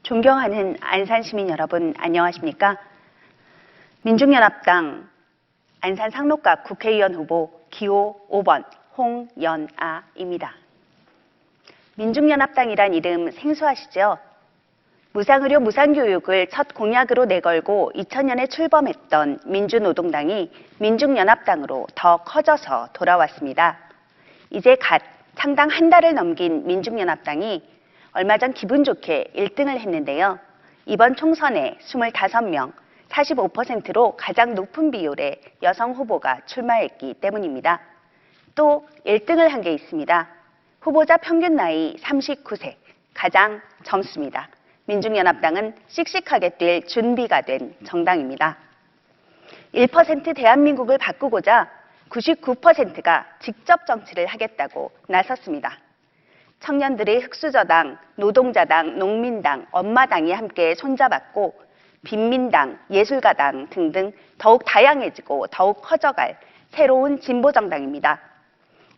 존경하는 안산 시민 여러분, 안녕하십니까? 민중연합당 안산 상록갑 국회의원 후보 기호 5번 홍연아입니다. 민중연합당이란 이름 생소하시죠? 무상의료 무상교육을 첫 공약으로 내걸고 2000년에 출범했던 민주노동당이 민중연합당으로 더 커져서 돌아왔습니다. 이제 갓 창당 한 달을 넘긴 민중연합당이 얼마 전 기분 좋게 1등을 했는데요. 이번 총선에 25명, 45%로 가장 높은 비율의 여성 후보가 출마했기 때문입니다. 또 1등을 한 게 있습니다. 후보자 평균 나이 39세, 가장 젊습니다. 민중연합당은 씩씩하게 뛸 준비가 된 정당입니다. 1% 대한민국을 바꾸고자 99%가 직접 정치를 하겠다고 나섰습니다. 청년들의 흑수저당, 노동자당, 농민당, 엄마당이 함께 손잡았고 빈민당, 예술가당 등등 더욱 다양해지고 더욱 커져갈 새로운 진보정당입니다.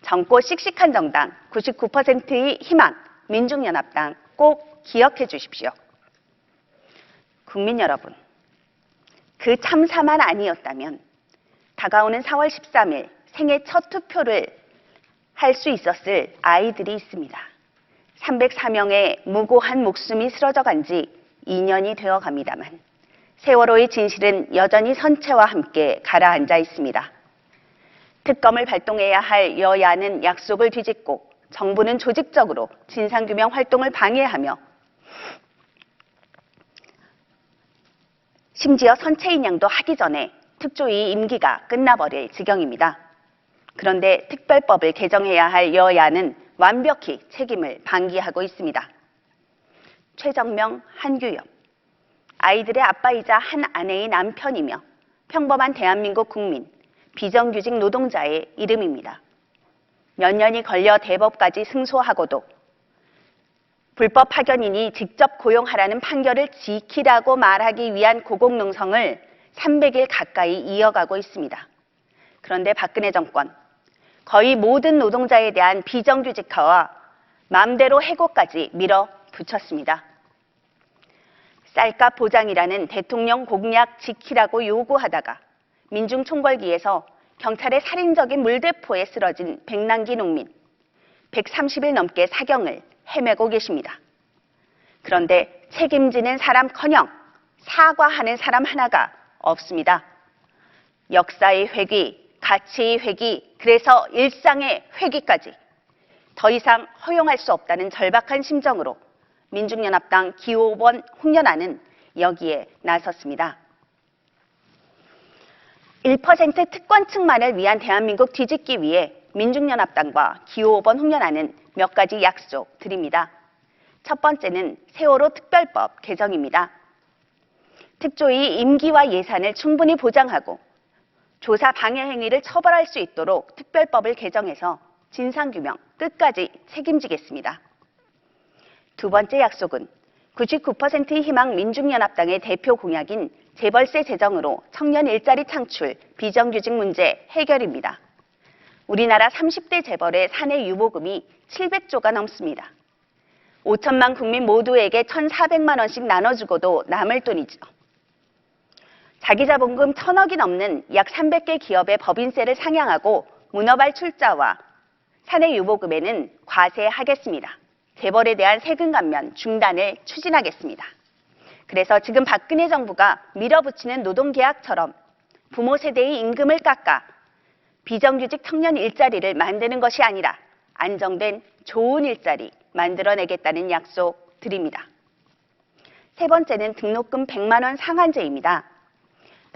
젊고 씩씩한 정당, 99%의 희망, 민중연합당 꼭 기억해 주십시오. 국민 여러분, 그 참사만 아니었다면 다가오는 4월 13일 생애 첫 투표를 할 수 있었을 아이들이 있습니다. 304명의 무고한 목숨이 쓰러져 간 지 2년이 되어 갑니다만 세월호의 진실은 여전히 선체와 함께 가라앉아 있습니다. 특검을 발동해야 할 여야는 약속을 뒤집고 정부는 조직적으로 진상규명 활동을 방해하며 심지어 선체인 양도 하기 전에 특조위 임기가 끝나버릴 지경입니다. 그런데 특별법을 개정해야 할 여야는 완벽히 책임을 방기하고 있습니다. 최정명, 한규엽, 아이들의 아빠이자 한 아내의 남편이며 평범한 대한민국 국민, 비정규직 노동자의 이름입니다. 몇 년이 걸려 대법까지 승소하고도 불법 파견인이 직접 고용하라는 판결을 지키라고 말하기 위한 고공농성을 300일 가까이 이어가고 있습니다. 그런데 박근혜 정권, 거의 모든 노동자에 대한 비정규직화와 마음대로 해고까지 밀어붙였습니다. 쌀값 보장이라는 대통령 공약 지키라고 요구하다가 민중총궐기에서 경찰의 살인적인 물대포에 쓰러진 백남기 농민, 130일 넘게 사경을 헤매고 계십니다. 그런데 책임지는 사람커녕 사과하는 사람 하나가 없습니다. 역사의 회귀, 가치의 회귀, 그래서 일상의 회귀까지 더 이상 허용할 수 없다는 절박한 심정으로 민중연합당 기호 5번 홍연아는 여기에 나섰습니다. 1% 특권층만을 위한 대한민국 뒤집기 위해 민중연합당과 기호 5번 홍연아는 몇 가지 약속 드립니다. 첫 번째는 세월호 특별법 개정입니다. 특조위 임기와 예산을 충분히 보장하고 조사 방해 행위를 처벌할 수 있도록 특별법을 개정해서 진상규명 끝까지 책임지겠습니다. 두 번째 약속은 99%의 희망 민중연합당의 대표 공약인 재벌세 제정으로 청년 일자리 창출, 비정규직 문제 해결입니다. 우리나라 30대 재벌의 사내 유보금이 700조가 넘습니다. 5천만 국민 모두에게 1,400만 원씩 나눠주고도 남을 돈이죠. 자기자본금 1,000억이 넘는 약 300개 기업의 법인세를 상향하고 문어발 출자와 사내 유보금에는 과세하겠습니다. 재벌에 대한 세금 감면 중단을 추진하겠습니다. 그래서 지금 박근혜 정부가 밀어붙이는 노동계약처럼 부모 세대의 임금을 깎아 비정규직 청년 일자리를 만드는 것이 아니라 안정된 좋은 일자리 만들어내겠다는 약속 드립니다. 세 번째는 등록금 100만 원 상한제입니다.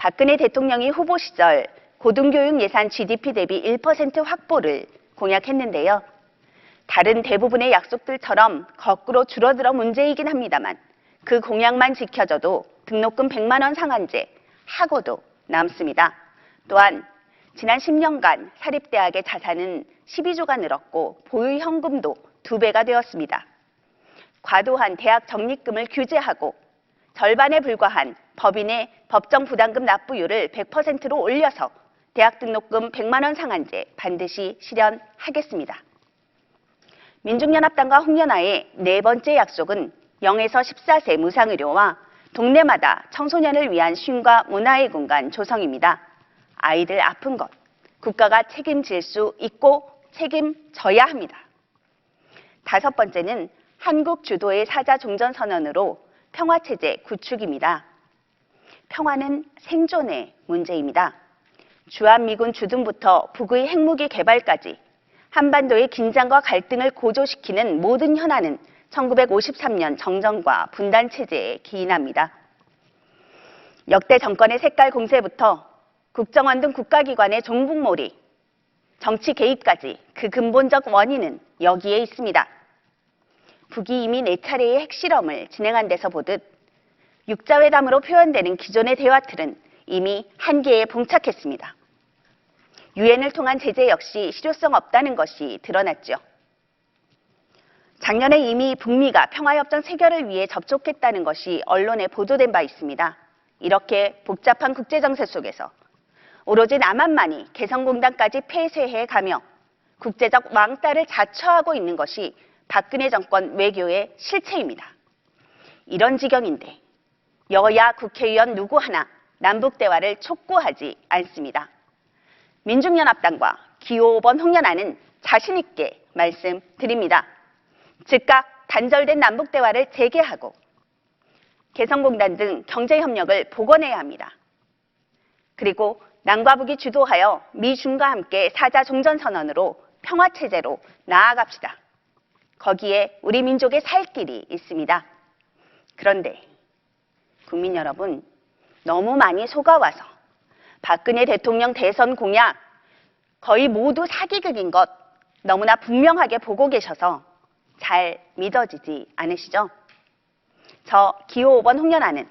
박근혜 대통령이 후보 시절 고등교육 예산 GDP 대비 1% 확보를 공약했는데요. 다른 대부분의 약속들처럼 거꾸로 줄어들어 문제이긴 합니다만 그 공약만 지켜져도 등록금 100만 원 상한제 하고도 남습니다. 또한 지난 10년간 사립대학의 자산은 12조가 늘었고 보유 현금도 2배가 되었습니다. 과도한 대학 적립금을 규제하고 절반에 불과한 법인의 법정 부담금 납부율을 100%로 올려서 대학 등록금 100만 원 상한제 반드시 실현하겠습니다. 민중연합당과 홍연아의 네 번째 약속은 0에서 14세 무상의료와 동네마다 청소년을 위한 쉼과 문화의 공간 조성입니다. 아이들 아픈 것, 국가가 책임질 수 있고 책임져야 합니다. 5번째는 한국 주도의 사자 종전선언으로 평화체제 구축입니다. 평화는 생존의 문제입니다. 주한미군 주둔부터 북의 핵무기 개발까지 한반도의 긴장과 갈등을 고조시키는 모든 현안은 1953년 정전과 분단 체제에 기인합니다. 역대 정권의 색깔 공세부터 국정원 등 국가기관의 종북몰이, 정치 개입까지 그 근본적 원인은 여기에 있습니다. 북이 이미 4차례의 핵실험을 진행한 데서 보듯 육자회담으로 표현되는 기존의 대화틀은 이미 한계에 봉착했습니다. 유엔을 통한 제재 역시 실효성 없다는 것이 드러났죠. 작년에 이미 북미가 평화협정 체결을 위해 접촉했다는 것이 언론에 보도된 바 있습니다. 이렇게 복잡한 국제정세 속에서 오로지 남한만이 개성공단까지 폐쇄해 가며 국제적 왕따를 자처하고 있는 것이 박근혜 정권 외교의 실체입니다. 이런 지경인데 여야 국회의원 누구 하나 남북대화를 촉구하지 않습니다. 민중연합당과 기호 5번 홍연아는 자신 있게 말씀드립니다. 즉각 단절된 남북대화를 재개하고 개성공단 등 경제협력을 복원해야 합니다. 그리고 남과 북이 주도하여 미중과 함께 사자 종전선언으로 평화체제로 나아갑시다. 거기에 우리 민족의 살 길이 있습니다. 그런데 국민 여러분, 너무 많이 속아와서 박근혜 대통령 대선 공약 거의 모두 사기극인 것 너무나 분명하게 보고 계셔서 잘 믿어지지 않으시죠? 저 기호 5번 홍연아는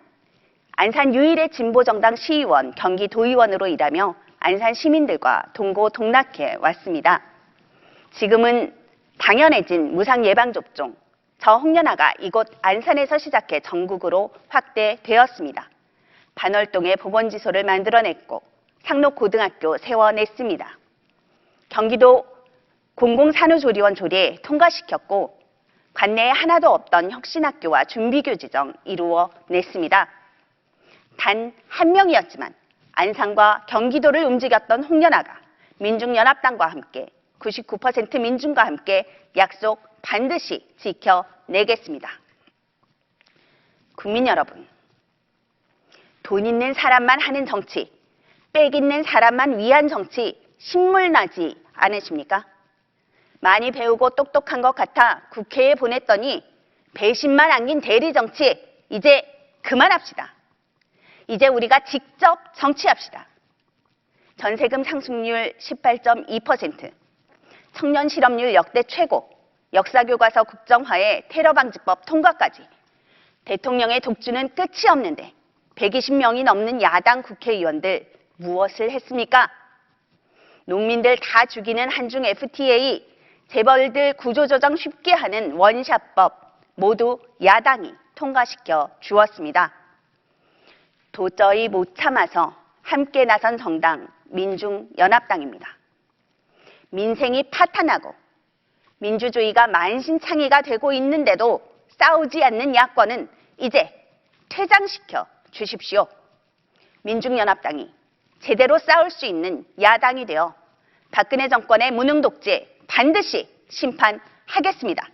안산 유일의 진보정당 시의원, 경기도의원으로 일하며 안산 시민들과 동고동락해 왔습니다. 지금은 당연해진 무상예방접종, 저 홍연아가 이곳 안산에서 시작해 전국으로 확대되었습니다. 반월동에 보건지소를 만들어냈고 상록고등학교 세워냈습니다. 경기도 공공산후조리원 조례 통과시켰고 관내에 하나도 없던 혁신학교와 준비교지정 이루어냈습니다. 단 한 명이었지만 안산과 경기도를 움직였던 홍연아가 민중연합당과 함께 99% 민중과 함께 약속 반드시 지켜내겠습니다. 국민 여러분, 돈 있는 사람만 하는 정치, 빽 있는 사람만 위한 정치 신물나지 않으십니까? 많이 배우고 똑똑한 것 같아 국회에 보냈더니 배신만 안긴 대리정치 이제 그만합시다. 이제 우리가 직접 정치합시다. 전세금 상승률 18.2%, 청년 실업률 역대 최고, 역사교과서 국정화에 테러방지법 통과까지 대통령의 독주는 끝이 없는데 120명이 넘는 야당 국회의원들 무엇을 했습니까? 농민들 다 죽이는 한중 FTA, 재벌들 구조조정 쉽게 하는 원샷법 모두 야당이 통과시켜 주었습니다. 도저히 못 참아서 함께 나선 정당 민중연합당입니다. 민생이 파탄나고 민주주의가 만신창이가 되고 있는데도 싸우지 않는 야권은 이제 퇴장시켜 주십시오. 민중연합당이 제대로 싸울 수 있는 야당이 되어 박근혜 정권의 무능 독재 반드시 심판하겠습니다.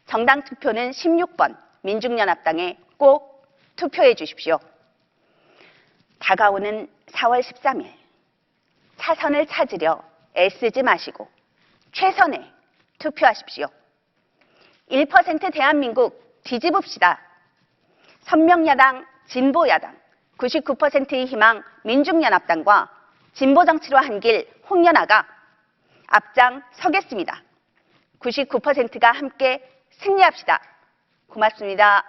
정당 투표는 16번 민중연합당에 꼭 투표해 주십시오. 다가오는 4월 13일 차선을 찾으려 애쓰지 마시고 최선에 투표하십시오. 1% 대한민국 뒤집읍시다. 선명야당, 진보야당, 99%의 희망 민중연합당과 진보정치로 한 길 홍연아가 앞장서겠습니다. 99%가 함께 승리합시다. 고맙습니다.